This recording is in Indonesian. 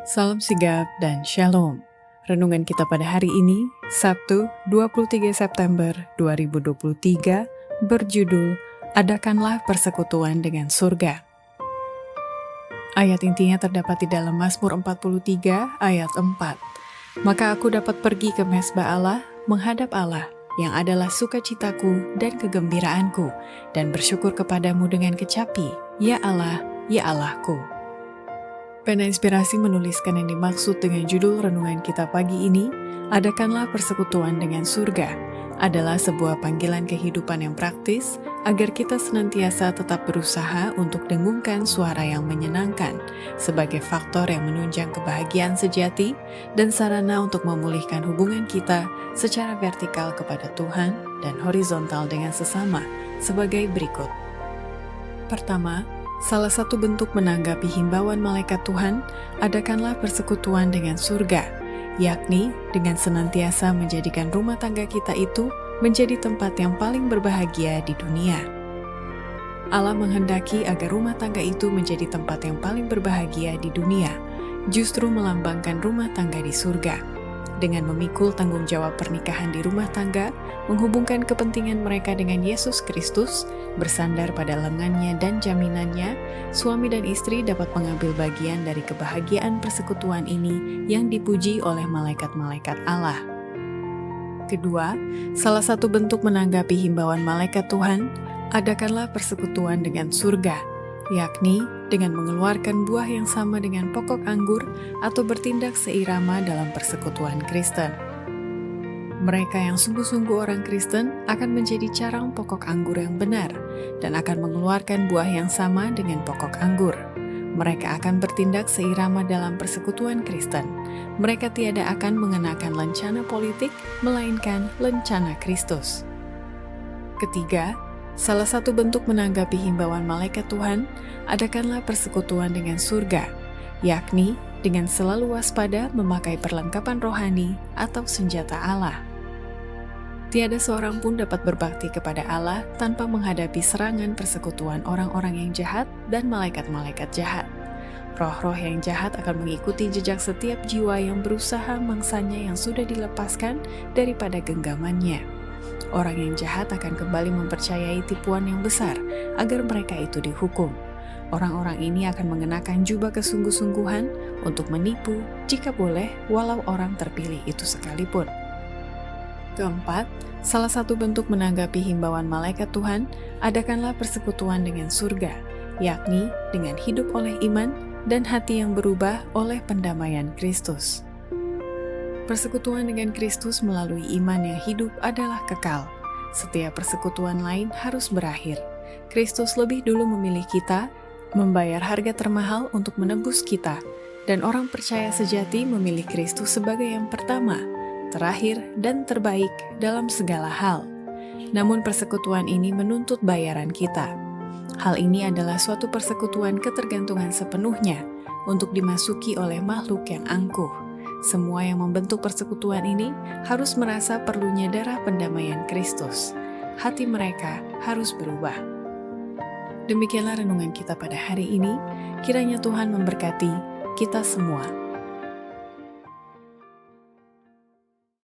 Salam sigap dan shalom. Renungan kita pada hari ini, Sabtu 23 September 2023, berjudul Adakanlah Persekutuan dengan Surga. Ayat intinya terdapat di dalam Mazmur 43 ayat 4. Maka aku dapat pergi ke mezbah Allah, menghadap Allah, yang adalah sukacitaku dan kegembiraanku, dan bersyukur kepadamu dengan kecapi, ya Allah, ya Allahku. Pena Inspirasi menuliskan yang dimaksud dengan judul renungan kita pagi ini, Adakanlah Persekutuan dengan Surga, adalah sebuah panggilan kehidupan yang praktis agar kita senantiasa tetap berusaha untuk dengungkan suara yang menyenangkan sebagai faktor yang menunjang kebahagiaan sejati dan sarana untuk memulihkan hubungan kita secara vertikal kepada Tuhan dan horizontal dengan sesama sebagai berikut. Pertama, salah satu bentuk menanggapi himbauan malaikat Tuhan, adakanlah persekutuan dengan surga, yakni dengan senantiasa menjadikan rumah tangga kita itu menjadi tempat yang paling berbahagia di dunia. Allah menghendaki agar rumah tangga itu menjadi tempat yang paling berbahagia di dunia, justru melambangkan rumah tangga di surga. Dengan memikul tanggung jawab pernikahan di rumah tangga, menghubungkan kepentingan mereka dengan Yesus Kristus, bersandar pada lengannya dan jaminannya, suami dan istri dapat mengambil bagian dari kebahagiaan persekutuan ini yang dipuji oleh malaikat-malaikat Allah. Kedua, salah satu bentuk menanggapi himbauan malaikat Tuhan, adakanlah persekutuan dengan surga, yakni dengan mengeluarkan buah yang sama dengan pokok anggur atau bertindak seirama dalam persekutuan Kristen. Mereka yang sungguh-sungguh orang Kristen akan menjadi carang pokok anggur yang benar dan akan mengeluarkan buah yang sama dengan pokok anggur. Mereka akan bertindak seirama dalam persekutuan Kristen. Mereka tiada akan mengenakan lencana politik, melainkan lencana Kristus. Ketiga, salah satu bentuk menanggapi himbauan malaikat Tuhan, adakanlah persekutuan dengan surga, yakni dengan selalu waspada memakai perlengkapan rohani atau senjata Allah. Tiada seorang pun dapat berbakti kepada Allah tanpa menghadapi serangan persekutuan orang-orang yang jahat dan malaikat-malaikat jahat. Roh-roh yang jahat akan mengikuti jejak setiap jiwa yang berusaha mangsanya yang sudah dilepaskan daripada genggamannya. Orang yang jahat akan kembali mempercayai tipuan yang besar agar mereka itu dihukum. Orang-orang ini akan mengenakan jubah kesungguh-sungguhan untuk menipu jika boleh walau orang terpilih itu sekalipun. Keempat, salah satu bentuk menanggapi himbauan malaikat Tuhan, adakanlah persekutuan dengan surga, yakni dengan hidup oleh iman dan hati yang berubah oleh pendamaian Kristus. Persekutuan dengan Kristus melalui iman yang hidup adalah kekal. Setiap persekutuan lain harus berakhir. Kristus lebih dulu memilih kita, membayar harga termahal untuk menebus kita, dan orang percaya sejati memilih Kristus sebagai yang pertama, terakhir, dan terbaik dalam segala hal. Namun persekutuan ini menuntut bayaran kita. Hal ini adalah suatu persekutuan ketergantungan sepenuhnya untuk dimasuki oleh makhluk yang angkuh. Semua yang membentuk persekutuan ini harus merasa perlunya darah pendamaian Kristus. Hati mereka harus berubah. Demikianlah renungan kita pada hari ini. Kiranya Tuhan memberkati kita semua.